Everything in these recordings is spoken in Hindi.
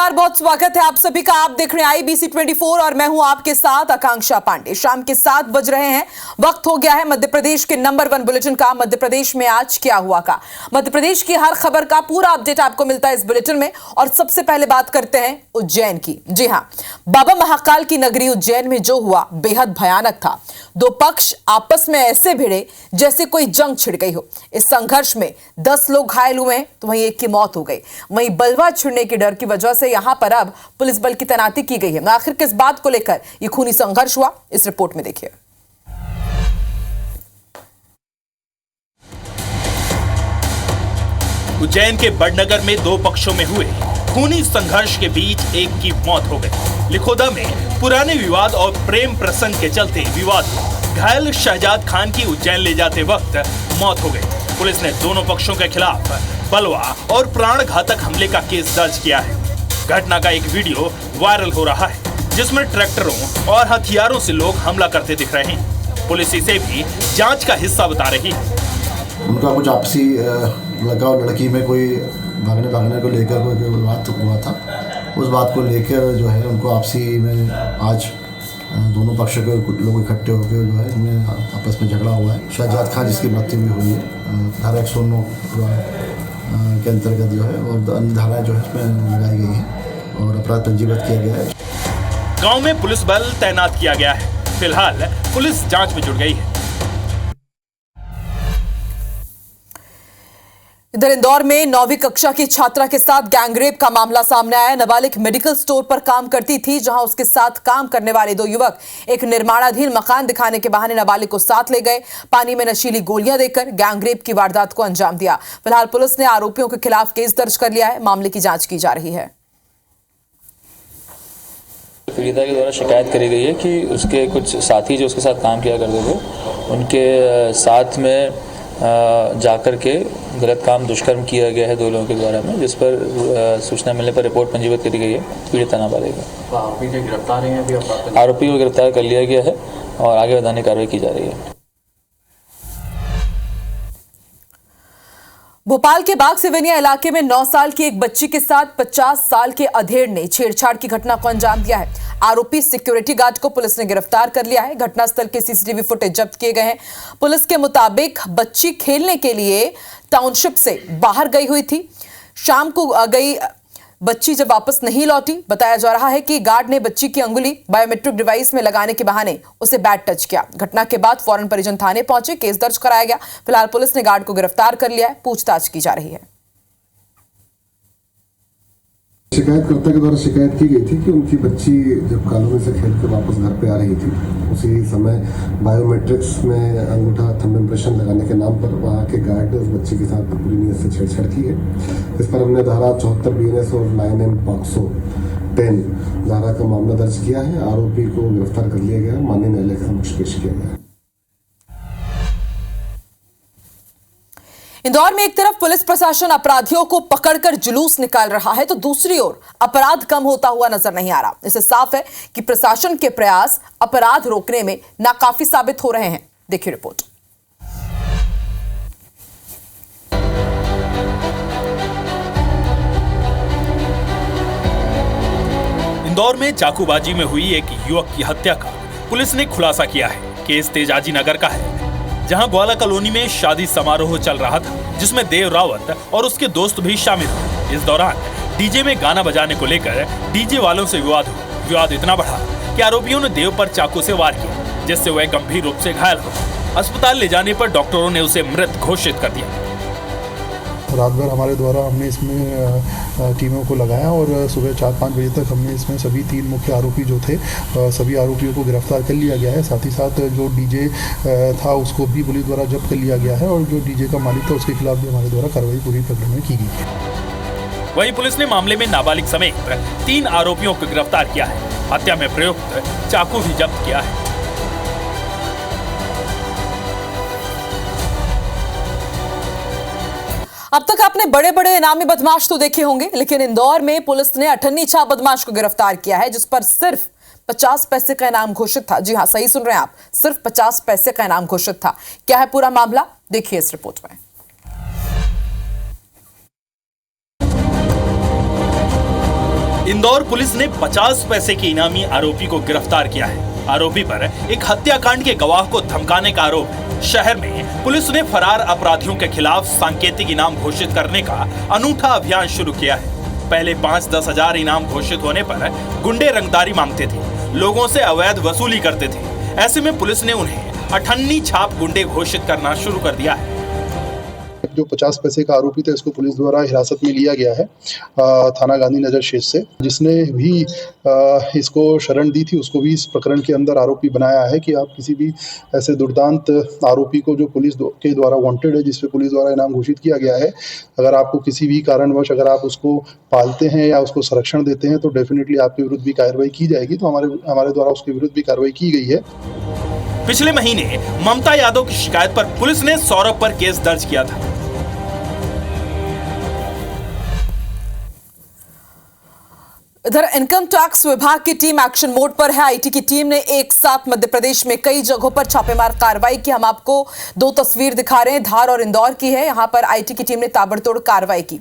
नमस्कार, बहुत स्वागत है आप सभी का। आप देख रहे हैं IBC 24 और मैं हूं आपके साथ आकांक्षा पांडे। शाम के 7 बज रहे हैं, वक्त हो गया है मध्य प्रदेश के नंबर 1 बुलेटिन का। मध्य प्रदेश में आज क्या हुआ का, मध्य प्रदेश की हर खबर का पूरा अपडेट आपको मिलता है इस बुलेटिन में। और सबसे पहले बात करते हैं उज्जैन की। जी हां, बाबा महाकाल की नगरी उज्जैन में जो हुआ बेहद भयानक था। दो पक्ष आपस में ऐसे भिड़े जैसे कोई जंग छिड़ गई हो। इस संघर्ष में 10 लोग घायल हुए हैं तो वहीं एक की मौत हो गई। वहीं बलवा छिड़ने के डर की वजह से यहां पर अब पुलिस बल की तैनाती की गई है। आखिर किस बात को लेकर यह खूनी संघर्ष हुआ, इस रिपोर्ट में देखिए। उज्जैन के बड़नगर में दो पक्षों में हुए खूनी संघर्ष के बीच एक की मौत हो गई। लिखोदा में पुराने विवाद और प्रेम प्रसंग के चलते विवाद हुआ। घायल शहजाद खान की उज्जैन ले जाते वक्त मौत हो गई। पुलिस ने दोनों पक्षों के खिलाफ बलवा और प्राण घातक हमले का केस दर्ज किया है। घटना का एक वीडियो वायरल हो रहा है जिसमें ट्रैक्टरों और हथियारों से लोग हमला करते दिख रहे हैं। पुलिस इसे भी जांच का हिस्सा बता रही है। उनका कुछ आपसी लड़का और लड़की में कोई भागने को लेकर कोई बात हुआ था। उस बात को लेकर जो है उनको आपसी में आज दोनों पक्ष के लोग इकट्ठे होकर जो है इनमें आपस में झगड़ा हुआ है। शहजाद खान जिसकी मृत्यु भी हुई है धारा 109 के अंतर्गत जो है, और अन्य धाराएं जो है उसमें लगाई गई हैं और अपराध पंजीबद्ध किया गया है। गांव में पुलिस बल तैनात किया गया है। फिलहाल पुलिस जांच में जुट गई है। इधर इंदौर में 9वीं कक्षा की छात्रा के साथ गैंगरेप का मामला सामने आया। नाबालिग मेडिकल स्टोर पर काम करती थी, जहां उसके साथ काम करने वाले दो युवक एक निर्माणाधीन मकान दिखाने के बहाने नाबालिग को साथ ले गए। पानी में नशीली गोलियां देकर गैंगरेप की वारदात को अंजाम दिया। फिलहाल पुलिस ने आरोपियों के खिलाफ केस दर्ज कर लिया है। मामले की जांच की जा रही है। पीड़िता के द्वारा शिकायत करी गई है कि उसके कुछ साथी जो उसके साथ काम किया करते थे, उनके साथ में जाकर के गलत काम दुष्कर्म किया गया है दो लोगों के द्वारा में, जिस पर सूचना मिलने पर रिपोर्ट पंजीबद्ध करी गई है। पीड़िता नाबालिग है। आरोपी के गिरफ्तार हैं अभी? आरोपी को गिरफ्तार कर लिया गया है और आगे वैधानिक कार्रवाई की जा रही है। भोपाल के बाग सिवनिया इलाके में 9 साल की एक बच्ची के साथ 50 साल के अधेड़ ने छेड़छाड़ की घटना को अंजाम दिया है। आरोपी सिक्योरिटी गार्ड को पुलिस ने गिरफ्तार कर लिया है। घटनास्थल के सीसीटीवी फुटेज जब्त किए गए हैं। पुलिस के मुताबिक बच्ची खेलने के लिए टाउनशिप से बाहर गई हुई थी। शाम को गई बच्ची जब वापस नहीं लौटी, बताया जा रहा है कि गार्ड ने बच्ची की अंगुली बायोमेट्रिक डिवाइस में लगाने के बहाने उसे बैड टच किया। घटना के बाद फौरन परिजन थाने पहुंचे, केस दर्ज कराया गया। फिलहाल पुलिस ने गार्ड को गिरफ्तार कर लिया है, पूछताछ की जा रही है। शिकायतकर्ता के द्वारा शिकायत की गई थी कि उनकी बच्ची जब कॉलोनी से खेल कर वापस घर पे आ रही थी, उसी समय बायोमेट्रिक्स में अंगूठा थंब इम्प्रेशन लगाने के नाम पर वहाँ के गार्ड ने उस बच्ची के साथ पूरी नीयत से छेड़छाड़ की है। इस पर हमने धारा 74 BNS और 9M पॉक्सो 10 धारा का मामला दर्ज किया है। आरोपी को गिरफ्तार कर लिया गया, माननीय न्यायालय के समक्ष पेश किया गया। इंदौर में एक तरफ पुलिस प्रशासन अपराधियों को पकड़कर जुलूस निकाल रहा है, तो दूसरी ओर अपराध कम होता हुआ नजर नहीं आ रहा। इससे साफ है कि प्रशासन के प्रयास अपराध रोकने में नाकाफी साबित हो रहे हैं। देखिए रिपोर्ट। इंदौर में चाकूबाजी में हुई एक युवक की हत्या का पुलिस ने खुलासा किया है। केस तेजाजी नगर का है, जहां ग्वाला कॉलोनी में शादी समारोह चल रहा था, जिसमें देव रावत और उसके दोस्त भी शामिल थे। इस दौरान डीजे में गाना बजाने को लेकर डीजे वालों से विवाद हुआ। विवाद इतना बढ़ा कि आरोपियों ने देव पर चाकू से वार किया, जिससे वह गंभीर रूप से घायल हो गया। अस्पताल ले जाने पर डॉक्टरों ने उसे मृत घोषित कर दिया। रात भर हमारे द्वारा हमने इसमें टीमों को लगाया और सुबह 4-5 बजे तक हमने इसमें सभी 3 मुख्य आरोपी जो थे, सभी आरोपियों को गिरफ्तार कर लिया गया है। साथ ही साथ जो डीजे था उसको भी पुलिस द्वारा जब्त कर लिया गया है और जो डीजे का मालिक था उसके खिलाफ भी हमारे द्वारा कार्रवाई पूरी प्रकरण में की गई है। वहीं पुलिस ने मामले में नाबालिग समेत 3 आरोपियों को गिरफ्तार किया है। हत्या में प्रयुक्त चाकू भी जब्त किया है। अब तक आपने बड़े बड़े इनामी बदमाश तो देखे होंगे, लेकिन इंदौर में पुलिस ने अठन्नी छाप बदमाश को गिरफ्तार किया है, जिस पर सिर्फ 50 पैसे का इनाम घोषित था। जी हां, सही सुन रहे हैं आप, सिर्फ 50 पैसे का इनाम घोषित था। क्या है पूरा मामला, देखिए इस रिपोर्ट में। इंदौर पुलिस ने 50 पैसे के इनामी आरोपी को गिरफ्तार किया है। आरोपी पर एक हत्याकांड के गवाह को धमकाने का आरोप है। शहर में पुलिस ने फरार अपराधियों के खिलाफ सांकेतिक इनाम घोषित करने का अनूठा अभियान शुरू किया है। पहले 5-10 हजार इनाम घोषित होने पर गुंडे रंगदारी मांगते थे, लोगों से अवैध वसूली करते थे। ऐसे में पुलिस ने उन्हें अठन्नी छाप गुंडे घोषित करना शुरू कर दिया है। जो 50 पैसे का आरोपी था, इसको पुलिस द्वारा हिरासत में लिया गया है थाना गांधीनगर क्षेत्र से। जिसने भी इसको शरण दी थी, उसको भी इस प्रकरण के अंदर आरोपी बनाया है कि आप किसी भी ऐसे दुर्दांत आरोपी को जो पुलिस के द्वारा वांटेड है, जिसपे पुलिस द्वारा इनाम घोषित किया गया है, अगर आपको किसी भी कारणवश अगर आप उसको पालते हैं या उसको संरक्षण देते हैं तो डेफिनेटली आपके विरुद्ध भी कार्रवाई की जाएगी। तो हमारे द्वारा उसके विरुद्ध भी कार्रवाई की गई है। पिछले महीने ममता यादव की शिकायत पर पुलिस ने सौरभ पर केस दर्ज किया था। इधर इनकम टैक्स विभाग की टीम एक्शन मोड पर है। आईटी की टीम ने एक साथ मध्य प्रदेश में कई जगहों पर छापेमार कार्रवाई की। हम आपको दो तस्वीर दिखा रहे हैं, धार और इंदौर की है। यहां पर आईटी की टीम ने ताबड़तोड़ कार्रवाई की।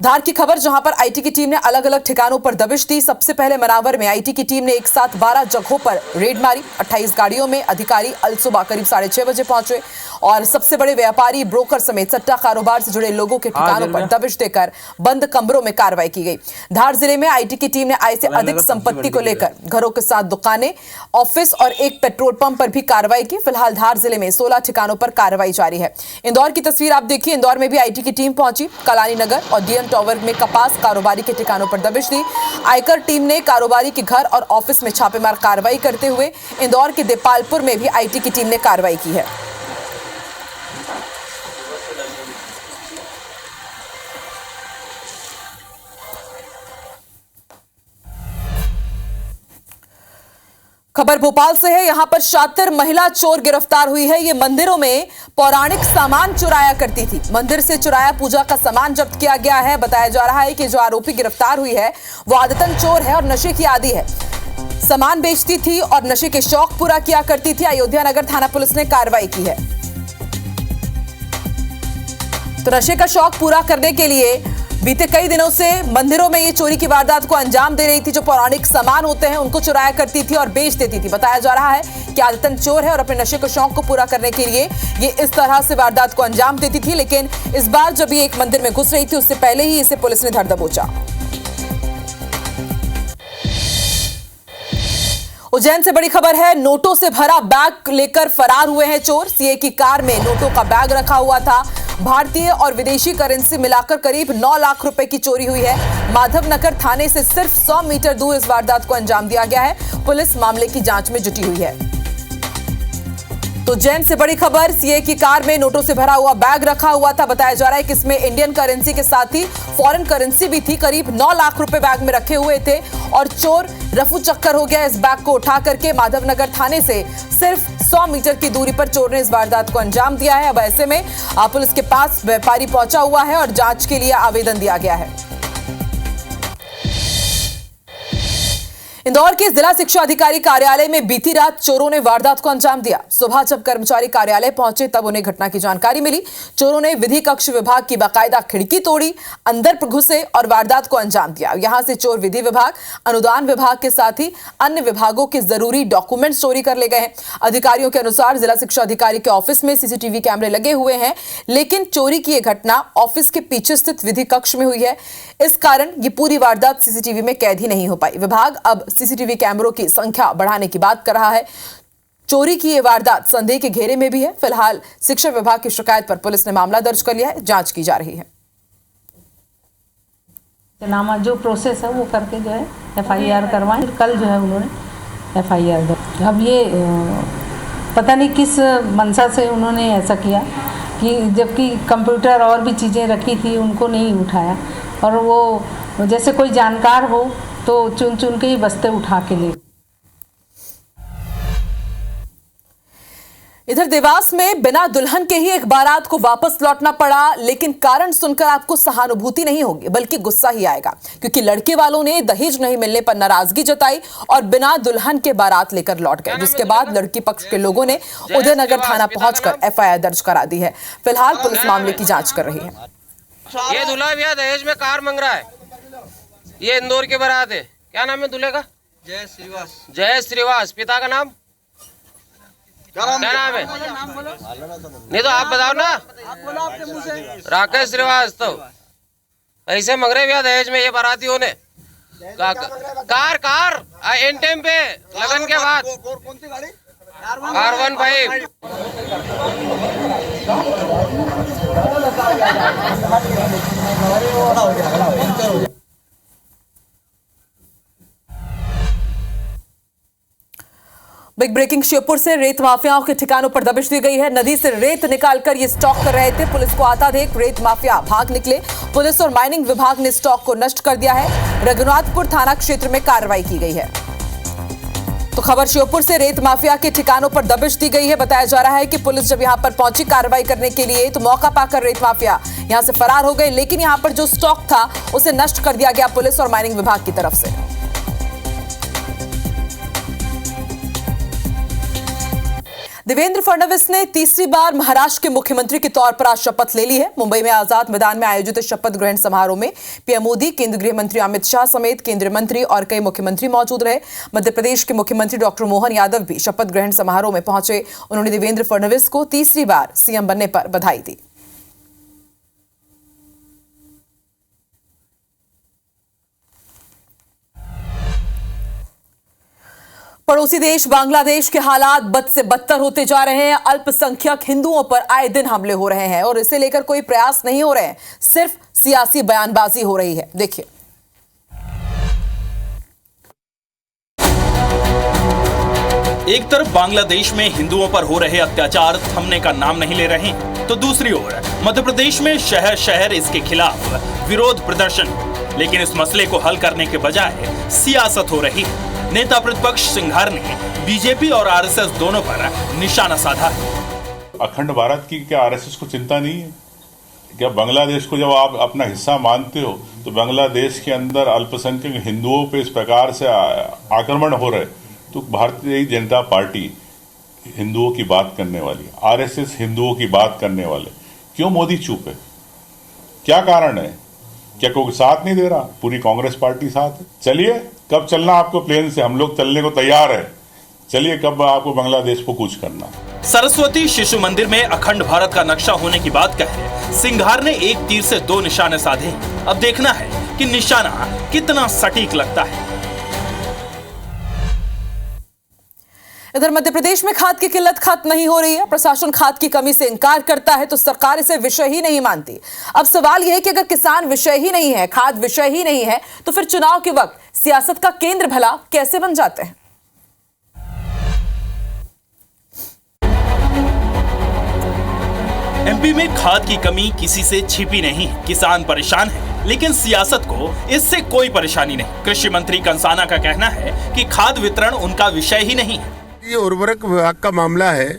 धार की खबर, जहां पर आईटी की टीम ने अलग अलग ठिकानों पर दबिश दी। सबसे पहले मनावर में आईटी की टीम ने एक साथ 12 जगहों पर रेड मारी। 28 गाड़ियों में अधिकारी अलसुबह करीब 6:30 बजे पहुंचे और सबसे बड़े व्यापारी, ब्रोकर समेत सट्टा कारोबार से जुड़े लोगों के ठिकानों पर दबिश देकर बंद कमरों में कार्रवाई की गई। धार जिले में आईटी की टीम ने आय से अधिक संपत्ति को लेकर घरों के साथ दुकानें, ऑफिस और एक पेट्रोल पंप पर भी कार्रवाई की। फिलहाल धार जिले में 16 ठिकानों पर कार्रवाई जारी है। इंदौर की तस्वीर आप देखिए। इंदौर में भी आईटी की टीम पहुंची। कलानी नगर और डीएम टावर में कपास कारोबारी के ठिकानों पर दबिश दी। आयकर टीम ने कारोबारी के घर और ऑफिस में छापेमार कार्रवाई करते हुए इंदौर के देपालपुर में भी आईटी की टीम ने कार्रवाई की है। खबर भोपाल से है। यहां पर शातिर महिला चोर गिरफ्तार हुई है। ये मंदिरों में पौराणिक सामान चुराया करती थी। मंदिर से चुराया पूजा का सामान जब्त किया गया है। बताया जा रहा है कि जो आरोपी गिरफ्तार हुई है वो आदतन चोर है और नशे की आदी है। सामान बेचती थी और नशे के शौक पूरा किया करती थी। अयोध्या नगर थाना पुलिस ने कार्रवाई की है। तो नशे का शौक पूरा करने के लिए बीते कई दिनों से मंदिरों में ये चोरी की वारदात को अंजाम दे रही थी। जो पौराणिक सामान होते हैं उनको चुराया करती थी और बेच देती थी। बताया जा रहा है कि आदतन चोर है और अपने नशे के शौक को पूरा करने के लिए ये इस तरह से वारदात को अंजाम देती थी। लेकिन इस बार जब ये एक मंदिर में घुस रही थी, उससे पहले ही इसे पुलिस ने धर दबोचा। उज्जैन से बड़ी खबर है। नोटों से भरा बैग लेकर फरार हुए हैं चोर। सीए की कार में नोटों का बैग रखा हुआ था। भारतीय और विदेशी करेंसी मिलाकर करीब 9 लाख रुपए की चोरी हुई है। माधवनगर थाने से सिर्फ 100 मीटर दूर इस वारदात को अंजाम दिया गया है। पुलिस मामले की जांच में जुटी हुई है। तो उज्जैन से बड़ी खबर, सीए की कार में नोटों से भरा हुआ बैग रखा हुआ था। बताया जा रहा है कि इसमें इंडियन करेंसी के साथ ही फॉरेन करेंसी भी थी। करीब 9 लाख रुपए बैग में रखे हुए थे और चोर रफू चक्कर हो गया। इस बैग को उठा करके माधवनगर थाने से सिर्फ 100 मीटर की दूरी पर चोर ने इस वारदात को अंजाम दिया है। अब ऐसे में पुलिस के पास व्यापारी पहुंचा हुआ है और जांच के लिए आवेदन दिया गया है। इंदौर के जिला शिक्षा अधिकारी कार्यालय में बीती रात चोरों ने वारदात को अंजाम दिया। सुबह जब कर्मचारी कार्यालय पहुंचे तब उन्हें घटना की जानकारी मिली। चोरों ने विधि कक्ष विभाग की बाकायदा खिड़की तोड़ी, अंदर घुसे और वारदात को अंजाम दिया। यहां से चोर विधि विभाग, अनुदान विभाग के साथ ही अन्य विभागों के जरूरी डॉक्यूमेंट्स चोरी कर ले गए हैं। अधिकारियों के अनुसार जिला शिक्षा अधिकारी के ऑफिस में सीसीटीवी कैमरे लगे हुए हैं, लेकिन चोरी की यह घटना ऑफिस के पीछे स्थित विधि कक्ष में हुई है। इस कारण ये पूरी वारदात सीसीटीवी में कैद ही नहीं हो पाई। विभाग अब सीसीटीवी कैमरों की संख्या बढ़ाने की बात कर रहा है। चोरी की ये वारदात संदेह के घेरे में भी है। फिलहाल शिक्षा विभाग की शिकायत पर पुलिस ने मामला दर्ज कर लिया है, जांच की जा रही है। नामा जो प्रोसेस है वो करके जो है एफआईआर करवाएं। कल जो है उन्होंने एफआईआर दर्ज। अब ये पता नहीं किस मंशा से उन्होंने ऐसा किया कि जबकि कंप्यूटर और भी चीज़ें रखी थी उनको नहीं उठाया, और वो जैसे कोई जानकार हो तो चुन चुन के ही बस्ते उठा के ले। इधर देवास में बिना दुल्हन के ही एक बारात को वापस लौटना पड़ा, लेकिन कारण सुनकर आपको सहानुभूति नहीं होगी बल्कि गुस्सा ही आएगा, क्योंकि लड़के वालों ने दहेज नहीं मिलने पर नाराजगी जताई और बिना दुल्हन के बारात लेकर लौट गए, जिसके बाद लड़की पक्ष के लोगों ने उदयनगर थाना पहुंचकर एफआईआर दर्ज करा दी है। फिलहाल पुलिस मामले की जांच कर रही है। ये दूल्हा भैया दहेज में कार मांग रहा है, ये इंदौर की बारात है। क्या नाम है दूल्हे का? जय श्रीवास। जय श्रीवास। पिता का नाम क्या नाम है? नहीं तो आप बताओ ना। राकेश श्रीवास। तो ऐसे मंग रहे भैया दहेज में ये बारातियों ने। कार एन टाइम पे लगन के बाद कौन सी गाड़ी? R15। बिग ब्रेकिंग श्योपुर से रेत माफियाओं के ठिकानों पर दबिश दी गई है। नदी से रेत निकालकर ये स्टॉक कर रहे थे। पुलिस को आता देख रेत माफिया भाग निकले। पुलिस और माइनिंग विभाग ने स्टॉक को नष्ट कर दिया है। रघुनाथपुर थाना क्षेत्र में कार्रवाई की गई है। तो खबर श्योपुर से रेत माफिया के ठिकानों पर दबिश दी गई है। बताया जा रहा है कि पुलिस जब यहां पर पहुंची कार्रवाई करने के लिए तो मौका पाकर रेत माफिया यहां से फरार हो गए, लेकिन यहां पर जो स्टॉक था उसे नष्ट कर दिया गया पुलिस और माइनिंग विभाग की तरफ से। देवेंद्र फडणवीस ने तीसरी बार महाराष्ट्र के मुख्यमंत्री के तौर पर आज शपथ ले ली है। मुंबई में आजाद मैदान में आयोजित शपथ ग्रहण समारोह में पीएम मोदी, केंद्रीय गृह मंत्री अमित शाह समेत केंद्रीय मंत्री और कई मुख्यमंत्री मौजूद रहे। मध्य प्रदेश के मुख्यमंत्री डॉक्टर मोहन यादव भी शपथ ग्रहण समारोह में पहुंचे। उन्होंने देवेंद्र फडणवीस को तीसरी बार सीएम बनने पर बधाई दी। पड़ोसी देश बांग्लादेश के हालात बद से बदतर होते जा रहे हैं। अल्पसंख्यक हिंदुओं पर आए दिन हमले हो रहे हैं और इसे लेकर कोई प्रयास नहीं हो रहे हैं, सिर्फ सियासी बयानबाजी हो रही है। देखिए, एक तरफ बांग्लादेश में हिंदुओं पर हो रहे अत्याचार थमने का नाम नहीं ले रहे, तो दूसरी ओर मध्य प्रदेश में शहर शहर इसके खिलाफ विरोध प्रदर्शन। लेकिन इस मसले को हल करने के बजाय सियासत हो रही है। नेता प्रतिपक्ष सिंघार ने बीजेपी और आरएसएस दोनों पर निशाना साधा है। अखंड भारत की क्या आरएसएस को चिंता नहीं है? क्या बांग्लादेश को जब आप अपना हिस्सा मानते हो तो बांग्लादेश के अंदर अल्पसंख्यक हिंदुओं पे इस प्रकार से आक्रमण हो रहे, तो भारतीय जनता पार्टी हिंदुओं की बात करने वाली, आरएसएस हिंदुओं की बात करने वाले, क्यों मोदी चुप है? क्या कारण है? क्या कोई साथ नहीं दे रहा? पूरी कांग्रेस पार्टी साथ है। चलिए, कब चलना आपको प्लेन से? हम लोग चलने को तैयार है। चलिए, कब आपको बांग्लादेश को कूच करना? सरस्वती शिशु मंदिर में अखंड भारत का नक्शा होने की बात कहे सिंघार ने एक तीर से दो निशाने साधे। अब देखना है कि निशाना कितना सटीक लगता है। इधर मध्य प्रदेश में खाद की किल्लत खत्म नहीं हो रही है। प्रशासन खाद की कमी से इनकार करता है तो सरकार इसे विषय ही नहीं मानती। अब सवाल यह है कि अगर किसान विषय ही नहीं है, खाद विषय ही नहीं है, तो फिर चुनाव के वक्त सियासत का केंद्र भला कैसे बन जाते हैं? एमपी में खाद की कमी किसी से छिपी नहीं है। किसान परेशान है, लेकिन सियासत को इससे कोई परेशानी नहीं। कृषि मंत्री कंसाना का कहना है कि खाद वितरण उनका विषय ही नहीं है। ये उर्वरक विभाग का मामला है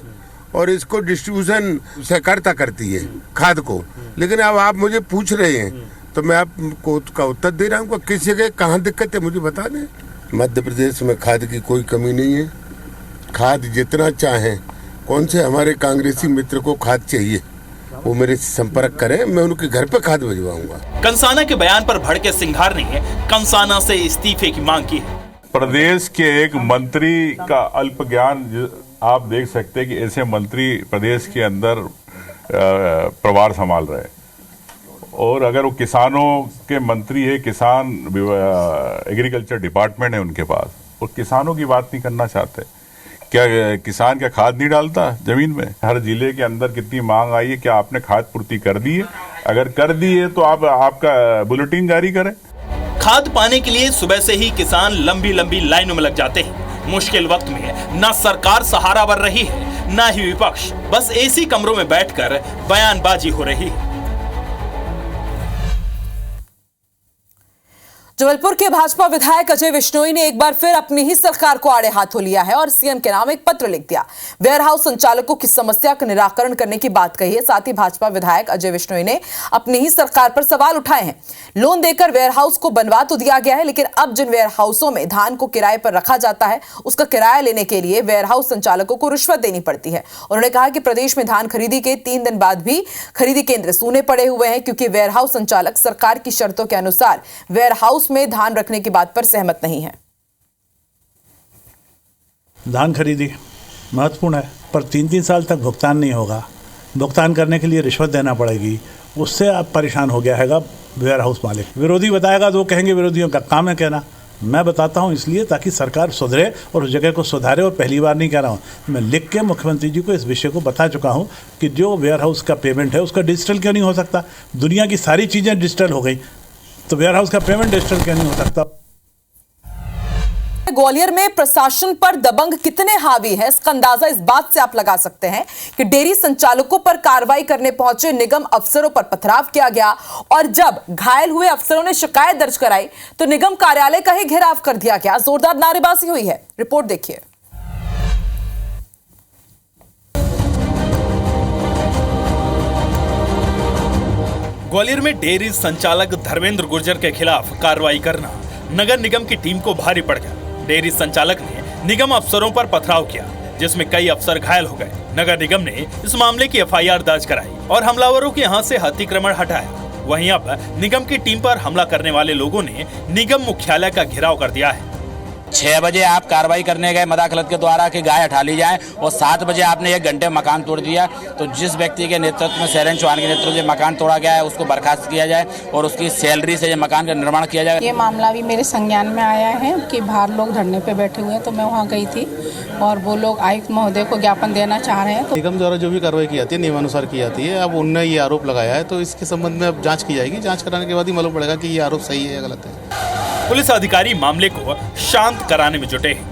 और इसको डिस्ट्रीब्यूशन सहकारिता करती है खाद को। लेकिन अब आप मुझे पूछ रहे हैं तो मैं आपको का उत्तर दे रहा हूँ। किस जगह कहाँ दिक्कत है मुझे बता दें। मध्य प्रदेश में खाद की कोई कमी नहीं है। खाद जितना चाहें, कौन से हमारे कांग्रेसी मित्र को खाद चाहिए वो मेरे से संपर्क करें, मैं उनके घर पे खाद भिजवाऊंगा। कंसाना के बयान पर भड़के सिंघार ने कंसाना से इस्तीफे की मांग की है। प्रदेश के एक मंत्री का अल्प ज्ञान आप देख सकते हैं कि ऐसे मंत्री प्रदेश के अंदर प्रभार संभाल रहे हैं, और अगर वो किसानों के मंत्री है, किसान एग्रीकल्चर डिपार्टमेंट है उनके पास, और किसानों की बात नहीं करना चाहते। क्या किसान क्या खाद नहीं डालता जमीन में? हर जिले के अंदर कितनी मांग आई है, क्या आपने खाद पूर्ति कर दी है? अगर कर दी है तो आप आपका बुलेटिन जारी करें। खाद पाने के लिए सुबह से ही किसान लंबी लंबी लाइनों में लग जाते हैं। मुश्किल वक्त में न सरकार सहारा बन रही है, न ही विपक्ष। बस एसी कमरों में बैठकर बयानबाजी हो रही है। जबलपुर के भाजपा विधायक अजय विश्नोई ने एक बार फिर अपनी ही सरकार को आड़े हाथों लिया है और सीएम के नाम एक पत्र लिख दिया। वेयरहाउस संचालकों की समस्या का निराकरण करने की बात कही है। साथ ही भाजपा विधायक अजय विश्नोई ने अपनी ही सरकार पर सवाल उठाए हैं। लोन देकर वेयरहाउस को बनवा तो दिया गया है, लेकिन अब जिन वेयरहाउसों में धान को किराए पर रखा जाता है उसका किराया लेने के लिए वेयरहाउस संचालकों को रिश्वत देनी पड़ती है। उन्होंने कहा कि प्रदेश में धान खरीदी के 3 दिन बाद भी खरीदी केंद्र सूने पड़े हुए हैं, क्योंकि वेयरहाउस संचालक सरकार की शर्तों के अनुसार वेयरहाउस में धान रखने की बात पर सहमत नहीं है। धान खरीदी महत्वपूर्ण है, पर 3-3 साल तक भुगतान नहीं होगा। भुगतान करने के लिए रिश्वत देना पड़ेगी, उससे अब परेशान हो गया है वेयर हाउस मालिक। विरोधी बताएगा तो वो कहेंगे विरोधियों का काम है कहना। मैं बताता हूँ इसलिए ताकि सरकार सुधरे और उस जगह को सुधारे। और पहली बार नहीं कह रहा हूँ, मैं लिख के मुख्यमंत्री जी को इस विषय को बता चुका हूँ कि जो वेयर हाउस का पेमेंट है उसका डिजिटल क्यों नहीं हो सकता। दुनिया की सारी चीज़ें डिजिटल हो गई, तो वेयर हाउस का पेमेंट डिजिटल क्यों नहीं हो सकता। ग्वालियर में प्रशासन पर दबंग कितने हावी है, इसका अंदाजा इस बात से आप लगा सकते हैं कि डेयरी संचालकों पर कार्रवाई करने पहुंचे निगम अफसरों पर पथराव किया गया और जब घायल हुए अफसरों ने शिकायत दर्ज कराई तो निगम कार्यालय का ही घेराव कर दिया गया। जोरदार नारेबाजी हुई है, रिपोर्ट देखिए। ग्वालियर में डेयरी संचालक धर्मेंद्र गुर्जर के खिलाफ कार्रवाई करना नगर निगम की टीम को भारी पड़ गया। डेयरी संचालक ने निगम अफसरों पर पथराव किया, जिसमें कई अफसर घायल हो गए। नगर निगम ने इस मामले की एफआईआर दर्ज कराई और हमलावरों के यहां से अतिक्रमण हटाया। वहीं अब निगम की टीम पर हमला करने वाले लोगों ने निगम मुख्यालय का घेराव कर दिया है। 6 बजे आप कार्रवाई करने गए मदाखलत के द्वारा कि गाय हटा ली जाए और 7 बजे आपने 1 घंटे मकान तोड़ दिया। तो जिस व्यक्ति के नेतृत्व में शरण चौहान के नेतृत्व में मकान तोड़ा गया है उसको बर्खास्त किया जाए और उसकी सैलरी से ये मकान का निर्माण किया जाए। ये मामला भी मेरे संज्ञान में आया है कि बाहर लोग धरने पे बैठे हुए हैं, तो मैं वहाँ गई थी और वो लोग आयुक्त महोदय को ज्ञापन देना चाह रहे हैं। तो निगम द्वारा जो भी कार्रवाई की जाती है नियमानुसार की जाती है। अब उनने ये आरोप लगाया है तो इसके संबंध में अब जाँच की जाएगी। जाँच कराने के बाद ही मालूम पड़ेगा कि ये आरोप सही है या गलत है। पुलिस अधिकारी मामले को शांत कराने में जुटे हैं।